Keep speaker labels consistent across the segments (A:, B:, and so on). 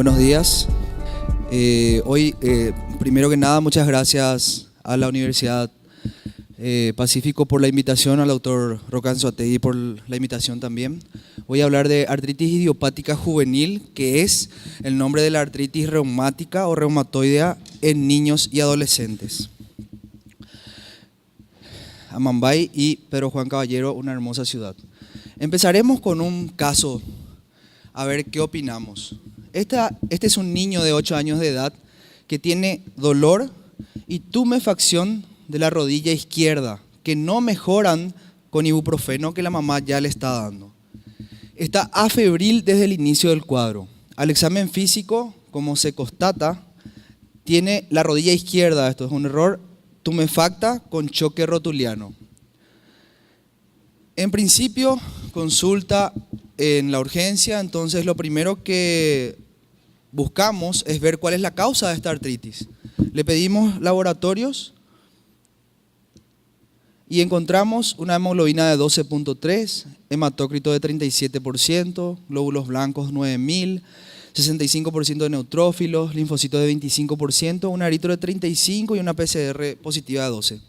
A: Buenos días. Hoy, primero que nada, muchas gracias a la Universidad Pacífico por la invitación, al doctor Roque Anzoátegui por la invitación también. Voy a hablar de artritis idiopática juvenil, que es el nombre de la artritis reumática o reumatoidea en niños y adolescentes. Amambay y Pedro Juan Caballero, una hermosa ciudad. Empezaremos con un caso, a ver qué opinamos. Este es un niño de 8 años de edad que tiene dolor y tumefacción de la rodilla izquierda, que no mejoran con ibuprofeno que la mamá ya le está dando. Está afebril desde el inicio del cuadro. Al examen físico, como se constata, tiene la rodilla izquierda, esto es un error, tumefacta con choque rotuliano. En principio, consulta en la urgencia, entonces lo primero que buscamos es ver cuál es la causa de esta artritis. Le pedimos laboratorios y encontramos una hemoglobina de 12.3, hematócrito de 37%, glóbulos blancos 9.000, 65% de neutrófilos, linfocitos de 25%, un eritro de 35 y una PCR positiva de 12.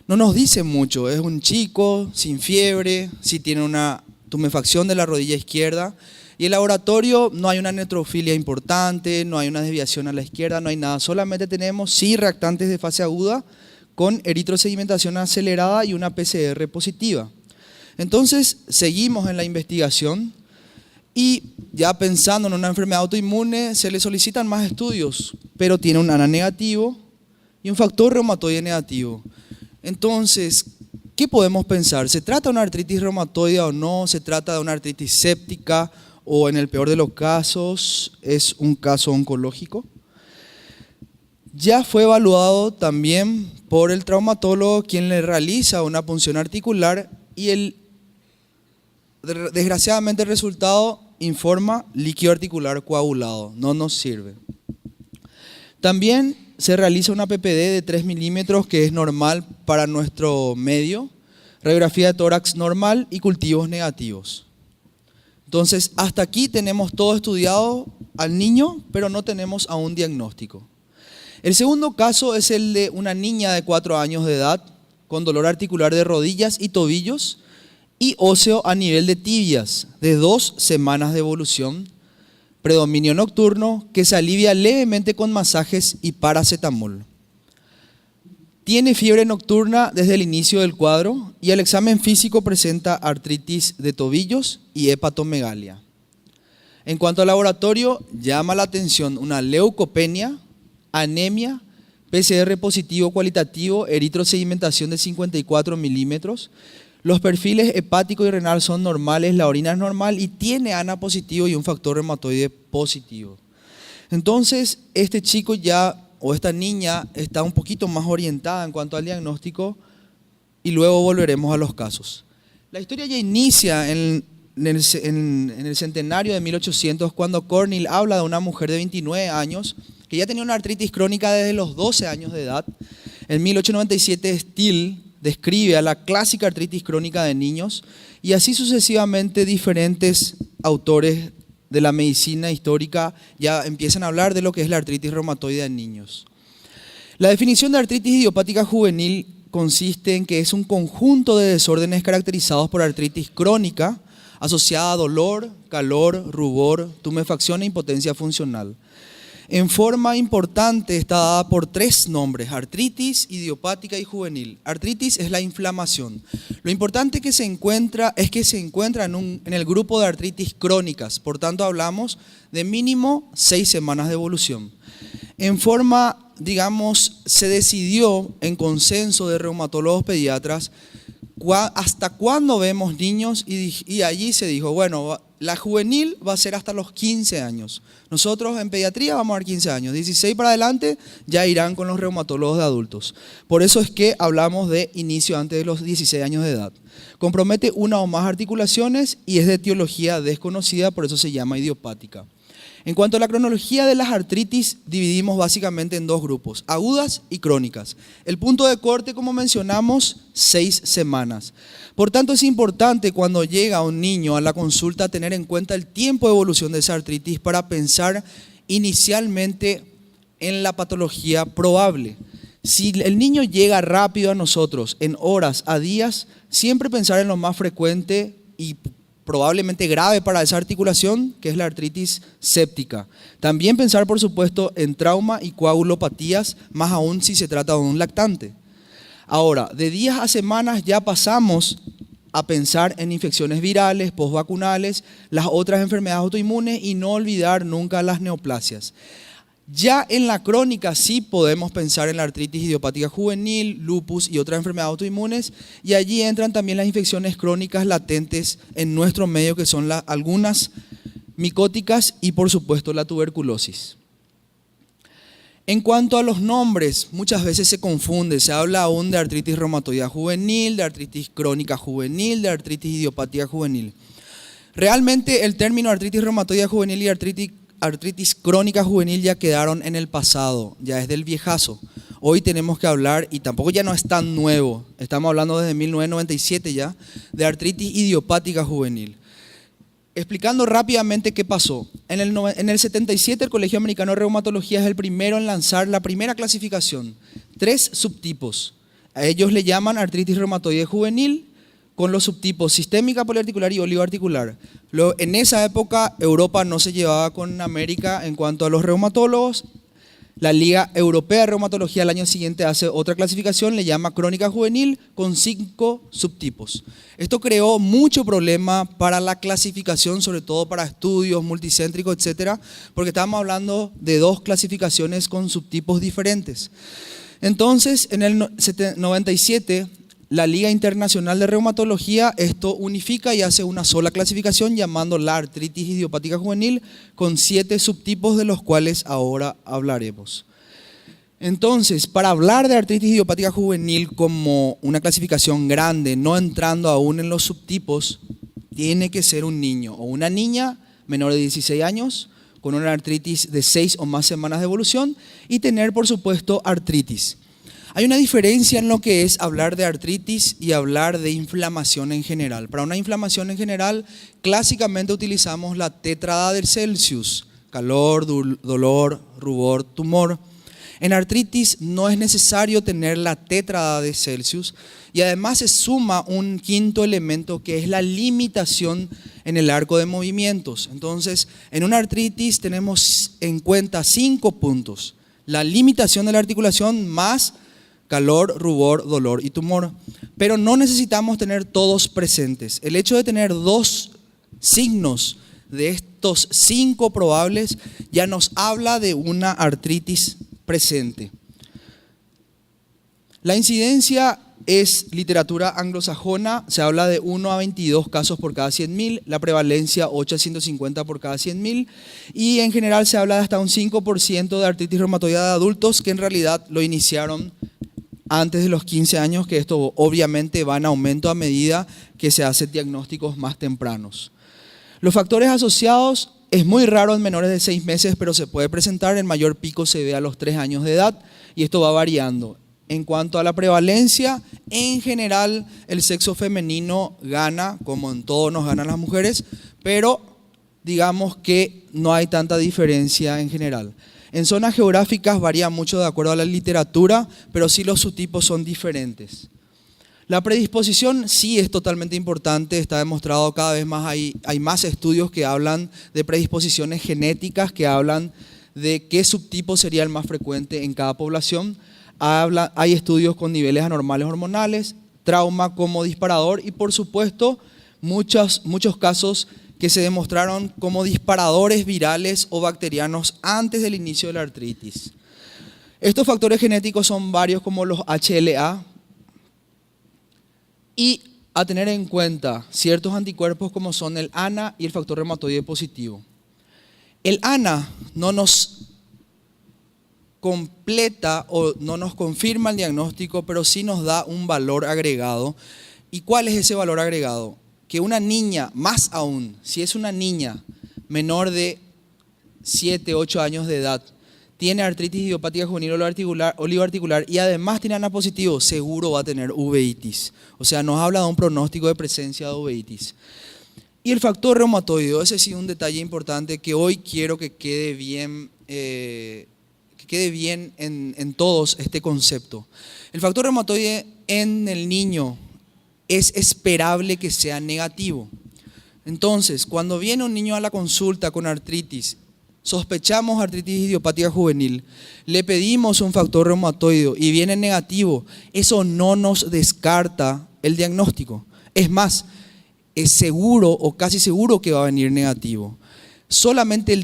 A: No nos dice mucho, es un chico sin fiebre, sí tiene una tumefacción de la rodilla izquierda y el laboratorio no hay una neutrofilia importante, no hay una desviación a la izquierda, no hay nada, solamente tenemos sí reactantes de fase aguda con eritrosedimentación acelerada y una PCR positiva. Entonces seguimos en la investigación y ya pensando en una enfermedad autoinmune se le solicitan más estudios, pero tiene un ANA negativo y un factor reumatoide negativo. Entonces, ¿qué podemos pensar? ¿Se trata de una artritis reumatoide o no? ¿Se trata de una artritis séptica o en el peor de los casos es un caso oncológico? Ya fue evaluado también por el traumatólogo quien le realiza una punción articular y desgraciadamente el resultado informa líquido articular coagulado, no nos sirve. También se realiza una PPD de 3 milímetros que es normal para nuestro medio, radiografía de tórax normal y cultivos negativos. Entonces, hasta aquí tenemos todo estudiado al niño, pero no tenemos aún diagnóstico. El segundo caso es el de una niña de 4 años de edad con dolor articular de rodillas y tobillos y óseo a nivel de tibias de 2 semanas de evolución, predominio nocturno que se alivia levemente con masajes y paracetamol. Tiene fiebre nocturna desde el inicio del cuadro y el examen físico presenta artritis de tobillos y hepatomegalia. En cuanto al laboratorio, llama la atención una leucopenia, anemia, PCR positivo cualitativo, eritrosedimentación de 54 milímetros. Los perfiles hepático y renal son normales, la orina es normal y tiene ANA positivo y un factor reumatoide positivo. Entonces, este chico ya, o esta niña, está un poquito más orientada en cuanto al diagnóstico y luego volveremos a los casos. La historia ya inicia en el centenario de 1800 cuando Cornell habla de una mujer de 29 años que ya tenía una artritis crónica desde los 12 años de edad. En 1897 Steele describe a la clásica artritis crónica de niños y así sucesivamente diferentes autores de la medicina histórica ya empiezan a hablar de lo que es la artritis reumatoide en niños. La definición de artritis idiopática juvenil consiste en que es un conjunto de desórdenes caracterizados por artritis crónica asociada a dolor, calor, rubor, tumefacción e impotencia funcional. En forma importante está dada por 3 nombres: artritis, idiopática y juvenil. Artritis es la inflamación. Lo importante es que se encuentra en el grupo de artritis crónicas, por tanto hablamos de mínimo 6 semanas de evolución. En forma, digamos, se decidió en consenso de reumatólogos pediatras hasta cuándo vemos niños y allí se dijo, bueno, la juvenil va a ser hasta los 15 años. Nosotros en pediatría vamos a dar 15 años. 16 para adelante ya irán con los reumatólogos de adultos. Por eso es que hablamos de inicio antes de los 16 años de edad. Compromete una o más articulaciones y es de etiología desconocida, por eso se llama idiopática. En cuanto a la cronología de las artritis, dividimos básicamente en 2 grupos, agudas y crónicas. El punto de corte, como mencionamos, 6 semanas. Por tanto, es importante cuando llega un niño a la consulta tener en cuenta el tiempo de evolución de esa artritis para pensar inicialmente en la patología probable. Si el niño llega rápido a nosotros, en horas, a días, siempre pensar en lo más frecuente y probablemente grave para esa articulación, que es la artritis séptica. También pensar, por supuesto, en trauma y coagulopatías, más aún si se trata de un lactante. Ahora, de días a semanas ya pasamos a pensar en infecciones virales, postvacunales, las otras enfermedades autoinmunes y no olvidar nunca las neoplasias. Ya en la crónica sí podemos pensar en la artritis idiopática juvenil, lupus y otras enfermedades autoinmunes, y allí entran también las infecciones crónicas latentes en nuestro medio, que son algunas micóticas y por supuesto la tuberculosis. En cuanto a los nombres, muchas veces se confunde, se habla aún de artritis reumatoidea juvenil, de artritis crónica juvenil, de artritis idiopática juvenil. Realmente el término artritis reumatoidea juvenil y artritis crónica juvenil ya quedaron en el pasado, ya es del viejazo. Hoy tenemos que hablar, y tampoco ya no es tan nuevo, estamos hablando desde 1997 ya, de artritis idiopática juvenil. Explicando rápidamente qué pasó. En el 77 el Colegio Americano de Reumatología es el primero en lanzar la primera clasificación, 3 subtipos. A ellos le llaman artritis reumatoide juvenil, con los subtipos sistémica, poliarticular y oligoarticular. En esa época Europa no se llevaba con América en cuanto a los reumatólogos. La Liga Europea de Reumatología al año siguiente hace otra clasificación, le llama crónica juvenil, con 5 subtipos. Esto creó mucho problema para la clasificación, sobre todo para estudios multicéntricos, etcétera, porque estábamos hablando de 2 clasificaciones con subtipos diferentes. Entonces, en el 97, la Liga Internacional de Reumatología esto unifica y hace una sola clasificación llamando la artritis idiopática juvenil con 7 subtipos de los cuales ahora hablaremos. Entonces, para hablar de artritis idiopática juvenil como una clasificación grande, no entrando aún en los subtipos, tiene que ser un niño o una niña menor de 16 años con una artritis de 6 o más semanas de evolución y tener, por supuesto, artritis. Hay una diferencia en lo que es hablar de artritis y hablar de inflamación en general. Para una inflamación en general, clásicamente utilizamos la tétrada de Celsius: calor, dolor, rubor, tumor. En artritis no es necesario tener la tétrada de Celsius y además se suma un quinto elemento que es la limitación en el arco de movimientos. Entonces, en una artritis tenemos en cuenta 5 puntos: la limitación de la articulación más calor, rubor, dolor y tumor. Pero no necesitamos tener todos presentes. El hecho de tener 2 signos de estos 5 probables ya nos habla de una artritis presente. La incidencia es literatura anglosajona, se habla de 1 a 22 casos por cada 100.000, la prevalencia 8 a 150 por cada 100.000 y en general se habla de hasta un 5% de artritis reumatoide de adultos que en realidad lo iniciaron antes de los 15 años, que esto obviamente va en aumento a medida que se hacen diagnósticos más tempranos. Los factores asociados es muy raro en menores de 6 meses, pero se puede presentar. El mayor pico se ve a los 3 años de edad y esto va variando. En cuanto a la prevalencia, en general el sexo femenino gana, como en todo nos ganan las mujeres, pero digamos que no hay tanta diferencia en general. En zonas geográficas varía mucho de acuerdo a la literatura, pero sí los subtipos son diferentes. La predisposición sí es totalmente importante, está demostrado cada vez más, hay más estudios que hablan de predisposiciones genéticas, que hablan de qué subtipo sería el más frecuente en cada población. Hay estudios con niveles anormales hormonales, trauma como disparador y por supuesto muchos casos que se demostraron como disparadores virales o bacterianos antes del inicio de la artritis. Estos factores genéticos son varios como los HLA y a tener en cuenta ciertos anticuerpos como son el ANA y el factor reumatoide positivo. El ANA no nos completa o no nos confirma el diagnóstico, pero sí nos da un valor agregado. ¿Y cuál es ese valor agregado? Que una niña, más aún, si es una niña menor de 7, 8 años de edad, tiene artritis idiopática juvenil oligoarticular y además tiene ANA positivo, seguro va a tener uveitis. O sea, nos habla de un pronóstico de presencia de uveitis. Y el factor reumatoide, ese sí es un detalle importante que hoy quiero que quede bien que quede bien en todos este concepto. El factor reumatoide en el niño es esperable que sea negativo. Entonces, cuando viene un niño a la consulta con artritis, sospechamos artritis idiopática juvenil, le pedimos un factor reumatoide y viene negativo, eso no nos descarta el diagnóstico. Es más, es seguro o casi seguro que va a venir negativo. Solamente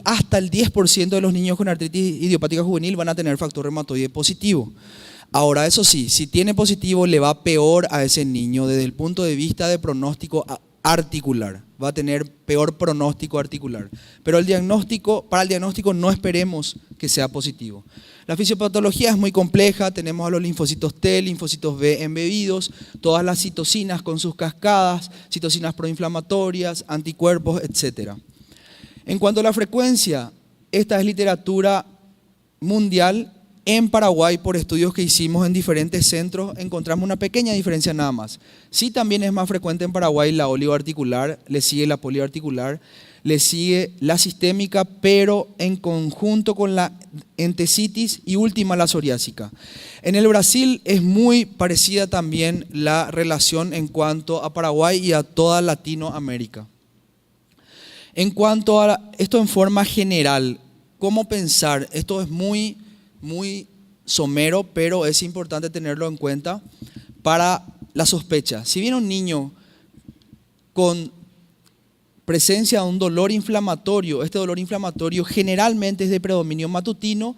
A: hasta el 10% de los niños con artritis idiopática juvenil van a tener factor reumatoide positivo. Ahora, eso sí, si tiene positivo le va peor a ese niño desde el punto de vista de pronóstico articular. Va a tener peor pronóstico articular. Pero para el diagnóstico no esperemos que sea positivo. La fisiopatología es muy compleja, tenemos a los linfocitos T, linfocitos B embebidos, todas las citocinas con sus cascadas, citocinas proinflamatorias, anticuerpos, etc. En cuanto a la frecuencia, esta es literatura mundial. En Paraguay, por estudios que hicimos en diferentes centros, encontramos una pequeña diferencia nada más. Sí, también es más frecuente en Paraguay la oligoarticular, le sigue la poliarticular, le sigue la sistémica, pero en conjunto con la entesitis y última la psoriásica. En el Brasil es muy parecida también la relación en cuanto a Paraguay y a toda Latinoamérica. En cuanto a esto en forma general, ¿cómo pensar? Esto es muy somero, pero es importante tenerlo en cuenta para la sospecha. Si viene un niño con presencia de un dolor inflamatorio, este dolor inflamatorio generalmente es de predominio matutino,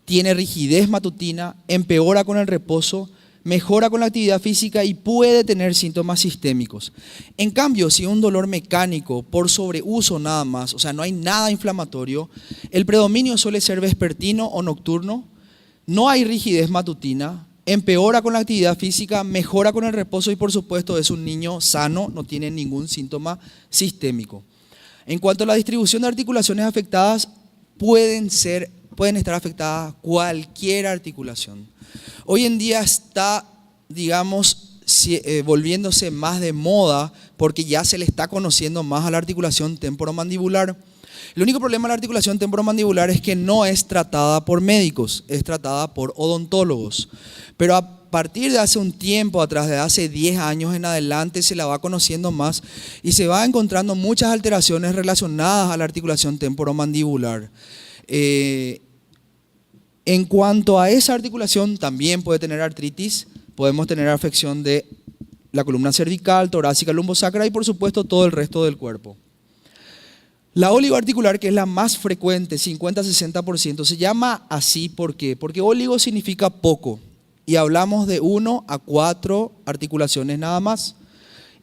A: tiene rigidez matutina, empeora con el reposo, mejora con la actividad física y puede tener síntomas sistémicos. En cambio, si un dolor mecánico por sobreuso nada más, o sea, no hay nada inflamatorio, el predominio suele ser vespertino o nocturno, no hay rigidez matutina, empeora con la actividad física, mejora con el reposo y por supuesto es un niño sano, no tiene ningún síntoma sistémico. En cuanto a la distribución de articulaciones afectadas, pueden estar afectadas cualquier articulación. Hoy en día está, digamos, volviéndose más de moda porque ya se le está conociendo más a la articulación temporomandibular. El único problema de la articulación temporomandibular es que no es tratada por médicos, es tratada por odontólogos. Pero a partir de hace un tiempo atrás, de hace 10 años en adelante, se la va conociendo más y se va encontrando muchas alteraciones relacionadas a la articulación temporomandibular. En cuanto a esa articulación, también puede tener artritis, podemos tener afección de la columna cervical, torácica, lumbosacra y por supuesto todo el resto del cuerpo. La oligoarticular, que es la más frecuente, 50-60%, se llama así ¿por qué? Porque oligo significa poco y hablamos de 1 a 4 articulaciones nada más.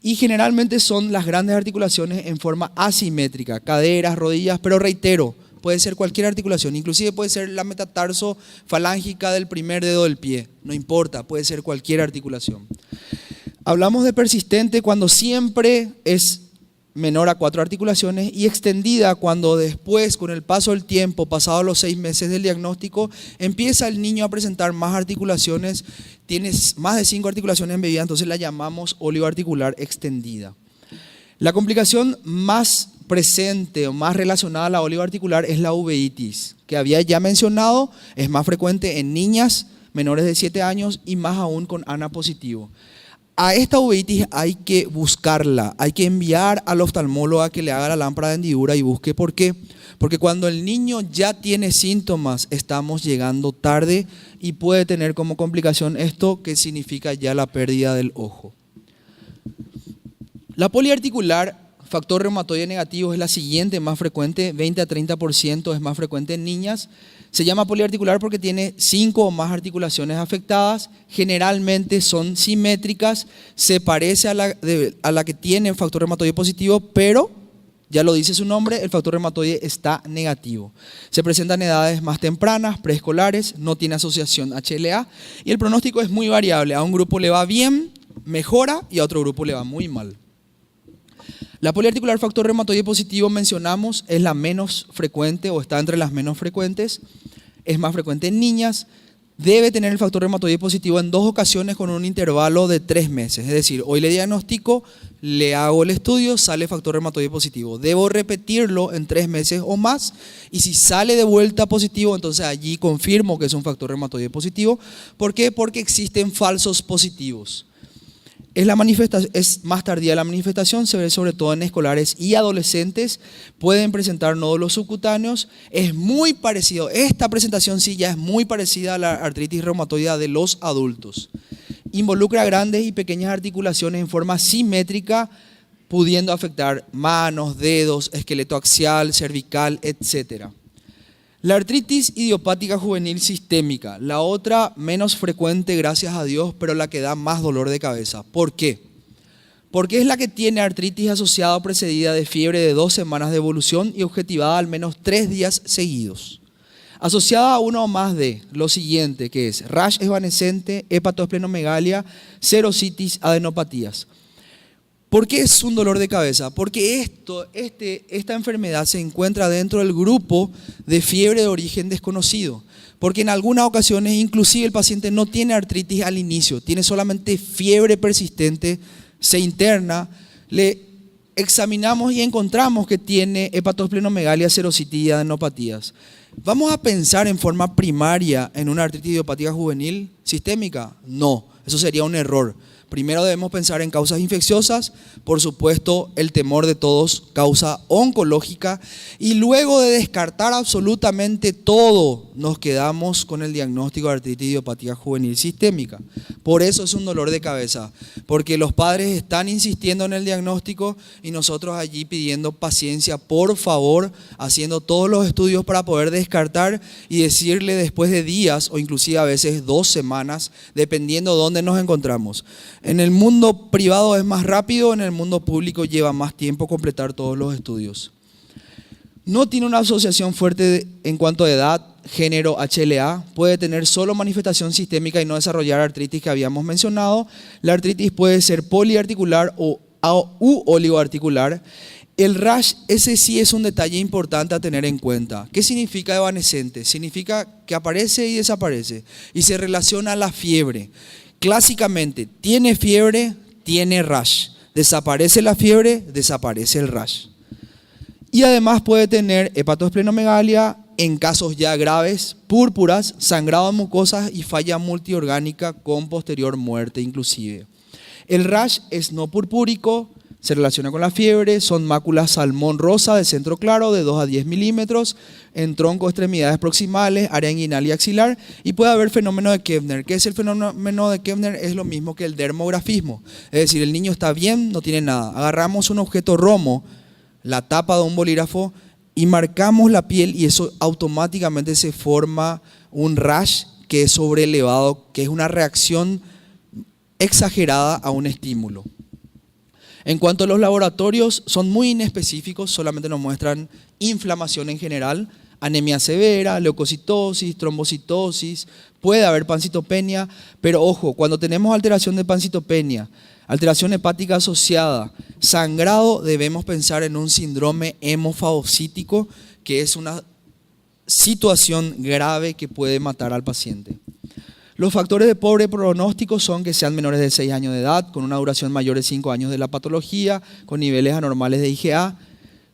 A: Y generalmente son las grandes articulaciones en forma asimétrica, caderas, rodillas, pero reitero, puede ser cualquier articulación, inclusive puede ser la metatarso falángica del primer dedo del pie, no importa, puede ser cualquier articulación. Hablamos de persistente cuando siempre es menor a 4 articulaciones y extendida cuando después, con el paso del tiempo, pasados los 6 meses del diagnóstico, empieza el niño a presentar más articulaciones, tiene más de 5 articulaciones embebidas, entonces la llamamos oligoarticular extendida. La complicación más presente o más relacionada a la oligoarticular es la uveitis, que había ya mencionado, es más frecuente en niñas menores de 7 años y más aún con ANA positivo. A esta uveitis hay que buscarla, hay que enviar al oftalmólogo a que le haga la lámpara de hendidura y busque por qué. Porque cuando el niño ya tiene síntomas, estamos llegando tarde y puede tener como complicación esto que significa ya la pérdida del ojo. La poliarticular, factor reumatoide negativo, es la siguiente más frecuente, 20 a 30% es más frecuente en niñas. Se llama poliarticular porque tiene 5 o más articulaciones afectadas, generalmente son simétricas, se parece a la que tiene factor reumatoide positivo, pero ya lo dice su nombre, el factor reumatoide está negativo. Se presenta en edades más tempranas, preescolares, no tiene asociación HLA y el pronóstico es muy variable. A un grupo le va bien, mejora y a otro grupo le va muy mal. La poliarticular factor reumatoide positivo mencionamos es la menos frecuente o está entre las menos frecuentes, es más frecuente en niñas, debe tener el factor reumatoide positivo en 2 ocasiones con un intervalo de 3 meses. Es decir, hoy le diagnostico, le hago el estudio, sale factor reumatoide positivo. Debo repetirlo en 3 meses o más, y si sale de vuelta positivo, entonces allí confirmo que es un factor reumatoide positivo. ¿Por qué? Porque existen falsos positivos. Es más tardía la manifestación, se ve sobre todo en escolares y adolescentes, pueden presentar nódulos subcutáneos, es muy parecido, esta presentación sí ya es muy parecida a la artritis reumatoide de los adultos. Involucra grandes y pequeñas articulaciones en forma simétrica, pudiendo afectar manos, dedos, esqueleto axial, cervical, etc. La artritis idiopática juvenil sistémica, la otra menos frecuente, gracias a Dios, pero la que da más dolor de cabeza. ¿Por qué? Porque es la que tiene artritis asociada o precedida de fiebre de 2 semanas de evolución y objetivada al menos 3 días seguidos. Asociada a uno o más de lo siguiente, que es rash evanescente, hepatoesplenomegalia, serositis, adenopatías. ¿Por qué es un dolor de cabeza? Porque esta enfermedad se encuentra dentro del grupo de fiebre de origen desconocido. Porque en algunas ocasiones inclusive el paciente no tiene artritis al inicio, tiene solamente fiebre persistente, se interna, le examinamos y encontramos que tiene hepatoesplenomegalia, serositis y adenopatías. ¿Vamos a pensar en forma primaria en una artritis idiopática juvenil sistémica? No, eso sería un error. Primero debemos pensar en causas infecciosas, por supuesto el temor de todos, causa oncológica, y luego de descartar absolutamente todo, nos quedamos con el diagnóstico de artritis idiopática juvenil sistémica. Por eso es un dolor de cabeza, porque los padres están insistiendo en el diagnóstico y nosotros allí pidiendo paciencia, por favor, haciendo todos los estudios para poder descartar y decirle después de días o inclusive a veces 2 semanas, dependiendo de dónde nos encontramos. En el mundo privado es más rápido, en el mundo público lleva más tiempo completar todos los estudios. No tiene una asociación fuerte en cuanto a edad, género, HLA, puede tener solo manifestación sistémica y no desarrollar artritis que habíamos mencionado. La artritis puede ser poliarticular u oligoarticular. El rash, ese sí es un detalle importante a tener en cuenta. ¿Qué significa evanescente? Significa que aparece y desaparece y se relaciona a la fiebre. Clásicamente, tiene fiebre, tiene rash. Desaparece la fiebre, desaparece el rash. Y además puede tener hepatoesplenomegalia, en casos ya graves, púrpuras, sangrado en mucosas y falla multiorgánica con posterior muerte inclusive. El rash es no purpúrico, se relaciona con la fiebre, son máculas salmón rosa de centro claro de 2 a 10 milímetros, en tronco, extremidades proximales, área inguinal y axilar, y puede haber fenómeno de Koebner. ¿Qué es el fenómeno de Koebner? Es lo mismo que el dermografismo, es decir, el niño está bien, no tiene nada. Agarramos un objeto romo, la tapa de un bolígrafo, y marcamos la piel y eso automáticamente se forma un rash que es sobrelevado, que es una reacción exagerada a un estímulo. En cuanto a los laboratorios, son muy inespecíficos, solamente nos muestran inflamación en general, anemia severa, leucocitosis, trombocitosis, puede haber pancitopenia, pero ojo, cuando tenemos alteración de pancitopenia, alteración hepática asociada, sangrado, debemos pensar en un síndrome hemofagocítico, que es una situación grave que puede matar al paciente. Los factores de pobre pronóstico son que sean menores de 6 años de edad, con una duración mayor de 5 años de la patología, con niveles anormales de IgA,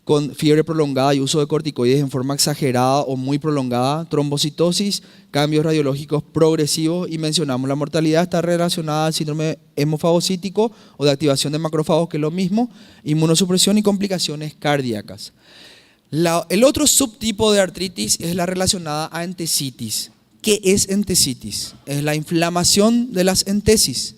A: con fiebre prolongada y uso de corticoides en forma exagerada o muy prolongada, trombocitosis, cambios radiológicos progresivos y mencionamos la mortalidad está relacionada al síndrome hemofagocítico o de activación de macrófagos, que es lo mismo, inmunosupresión y complicaciones cardíacas. El otro subtipo de artritis es la relacionada a entesitis. ¿Qué es entesitis? Es la inflamación de las entesis.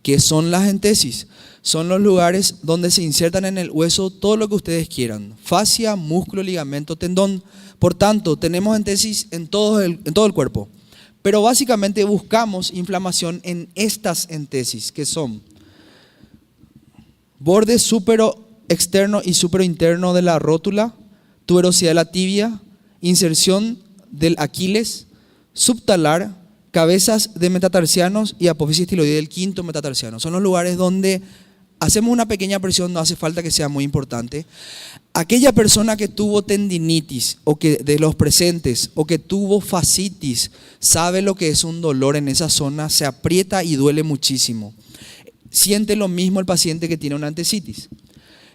A: ¿Qué son las entesis? Son los lugares donde se insertan en el hueso todo lo que ustedes quieran. Fascia, músculo, ligamento, tendón. Por tanto, tenemos entesis en todo el cuerpo. Pero básicamente buscamos inflamación en estas entesis, que son borde súpero externo y súpero interno de la rótula, tuberosidad de la tibia, inserción del Aquiles, subtalar, cabezas de metatarsianos y apófisis tiloidea del quinto metatarsiano. Son los lugares donde hacemos una pequeña presión, no hace falta que sea muy importante. Aquella persona que tuvo tendinitis o que de los presentes o que tuvo fascitis sabe lo que es un dolor en esa zona, se aprieta y duele muchísimo. Siente lo mismo el paciente que tiene una entesitis.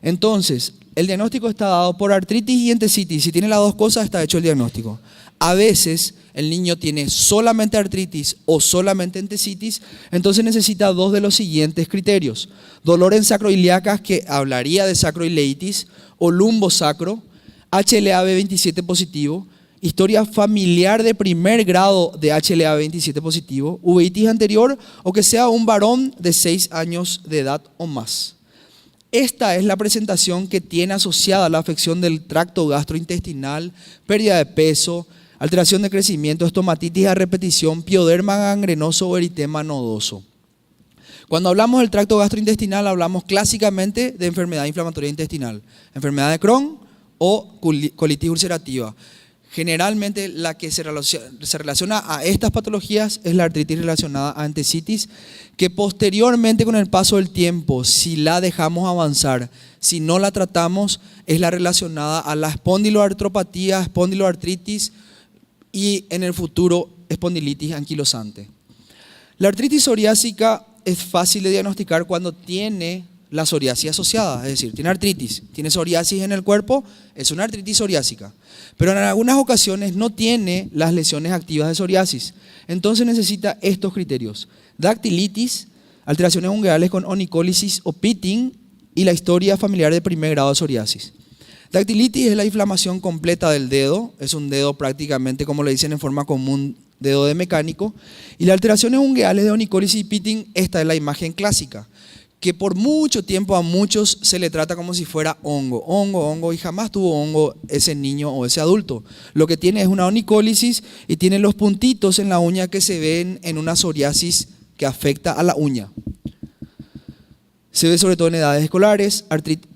A: Entonces, el diagnóstico está dado por artritis y entesitis. Si tiene las dos cosas, está hecho el diagnóstico. A veces el niño tiene solamente artritis o solamente entesitis, entonces necesita dos de los siguientes criterios. Dolor en sacroiliacas, que hablaría de sacroileitis, o lumbosacro, HLA-B27 positivo, historia familiar de primer grado de HLA-B27 positivo, uveitis anterior o que sea un varón de 6 años de edad o más. Esta es la presentación que tiene asociada la afección del tracto gastrointestinal, pérdida de peso, alteración de crecimiento, estomatitis a repetición, pioderma gangrenoso o eritema nodoso. Cuando hablamos del tracto gastrointestinal, hablamos clásicamente de enfermedad inflamatoria intestinal, enfermedad de Crohn o colitis ulcerativa. Generalmente la que se relaciona a estas patologías es la artritis relacionada a entesitis, que posteriormente con el paso del tiempo, si la dejamos avanzar, si no la tratamos, es la relacionada a la espondiloartropatía, espondiloartritis y en el futuro espondilitis anquilosante. La artritis psoriásica es fácil de diagnosticar cuando tiene la psoriasis asociada, es decir, tiene artritis, tiene psoriasis en el cuerpo, es una artritis psoriásica. Pero en algunas ocasiones no tiene las lesiones activas de psoriasis. Entonces necesita estos criterios: dactilitis, alteraciones ungueales con onicólisis o pitting y la historia familiar de primer grado de psoriasis. Dactilitis es la inflamación completa del dedo, es un dedo prácticamente, como le dicen en forma común, dedo de mecánico. Y las alteraciones ungueales de onicólisis y pitting, esta es la imagen clásica, que por mucho tiempo a muchos se le trata como si fuera hongo, y jamás tuvo hongo ese niño o ese adulto. Lo que tiene es una onicólisis y tiene los puntitos en la uña que se ven en una psoriasis que afecta a la uña. Se ve sobre todo en edades escolares,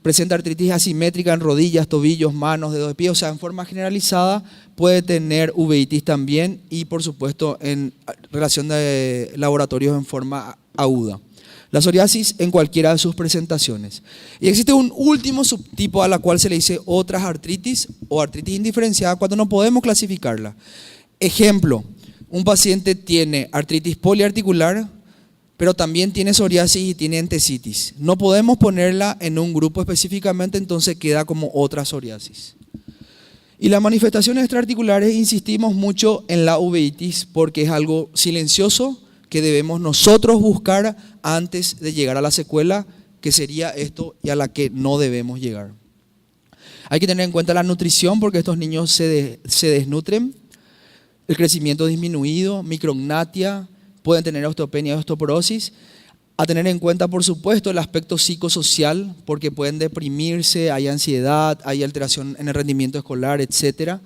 A: presenta artritis asimétrica en rodillas, tobillos, manos, dedos de pie, o sea, en forma generalizada puede tener uveitis también y por supuesto en relación de laboratorios en forma aguda. La psoriasis en cualquiera de sus presentaciones. Y existe un último subtipo a la cual se le dice otras artritis o artritis indiferenciada cuando no podemos clasificarla. Ejemplo, un paciente tiene artritis poliarticular, pero también tiene psoriasis y tiene entesitis. No podemos ponerla en un grupo específicamente, entonces queda como otra psoriasis. Y las manifestaciones extraarticulares, insistimos mucho en la uveitis porque es algo silencioso que debemos nosotros buscar antes de llegar a la secuela, que sería esto y a la que no debemos llegar. Hay que tener en cuenta la nutrición porque estos niños se desnutren, el crecimiento disminuido, micrognatia, pueden tener osteopenia y osteoporosis. A tener en cuenta, por supuesto, el aspecto psicosocial, porque pueden deprimirse, hay ansiedad, hay alteración en el rendimiento escolar, etc.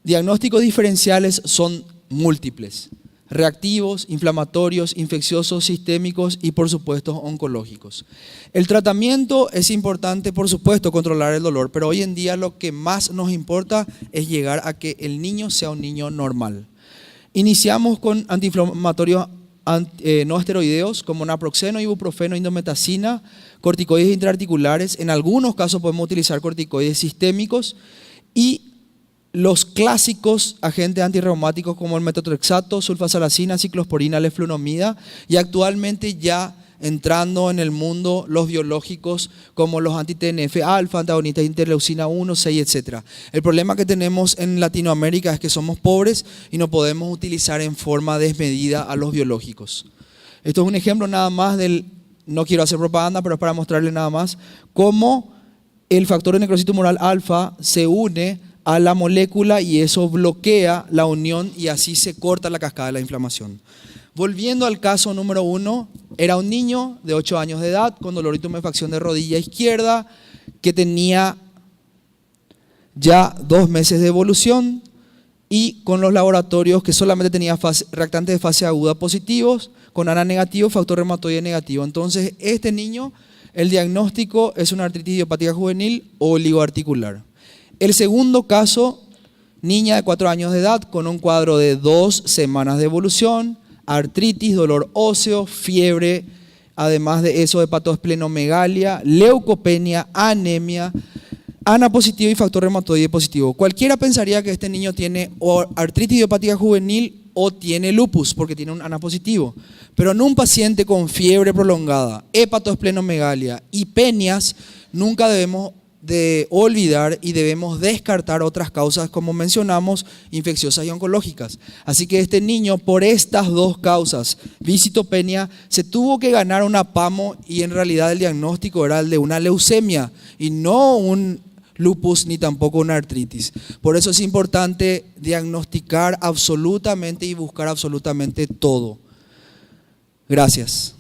A: Diagnósticos diferenciales son múltiples: reactivos, inflamatorios, infecciosos, sistémicos y, por supuesto, oncológicos. El tratamiento es importante, por supuesto, controlar el dolor, pero hoy en día lo que más nos importa es llegar a que el niño sea un niño normal. Iniciamos con antiinflamatorios no esteroideos como naproxeno, ibuprofeno, indometacina, corticoides intraarticulares. En algunos casos podemos utilizar corticoides sistémicos y los clásicos agentes antirreumáticos como el metotrexato, sulfasalacina, ciclosporina, leflunomida, y actualmente ya entrando en el mundo los biológicos como los anti-TNF-alfa, antagonistas de interleucina 1, 6, etc. El problema que tenemos en Latinoamérica es que somos pobres y no podemos utilizar en forma desmedida a los biológicos. Esto es un ejemplo nada más no quiero hacer propaganda, pero es para mostrarle nada más cómo el factor de necrosis tumoral alfa se une a la molécula y eso bloquea la unión y así se corta la cascada de la inflamación. Volviendo al caso número 1, era un niño de 8 años de edad con dolor y tumefacción de rodilla izquierda que tenía ya 2 meses de evolución y con los laboratorios que solamente tenía reactantes de fase aguda positivos, con ANA negativo, factor reumatoide negativo. Entonces, este niño, el diagnóstico es una artritis idiopática juvenil o oligoarticular. El segundo caso, niña de 4 años de edad con un cuadro de 2 semanas de evolución, artritis, dolor óseo, fiebre, además de eso, hepatosplenomegalia, leucopenia, anemia, ANA positivo y factor reumatoide positivo. Cualquiera pensaría que este niño tiene o artritis idiopática juvenil o tiene lupus, porque tiene un ANA positivo. Pero en un paciente con fiebre prolongada, hepatosplenomegalia y penias, nunca debemos de olvidar y debemos descartar otras causas, como mencionamos, infecciosas y oncológicas. Así que este niño, por estas dos causas, visitopenia, se tuvo que ganar una PAMO y en realidad el diagnóstico era el de una leucemia y no un lupus ni tampoco una artritis. Por eso es importante diagnosticar absolutamente y buscar absolutamente todo. Gracias.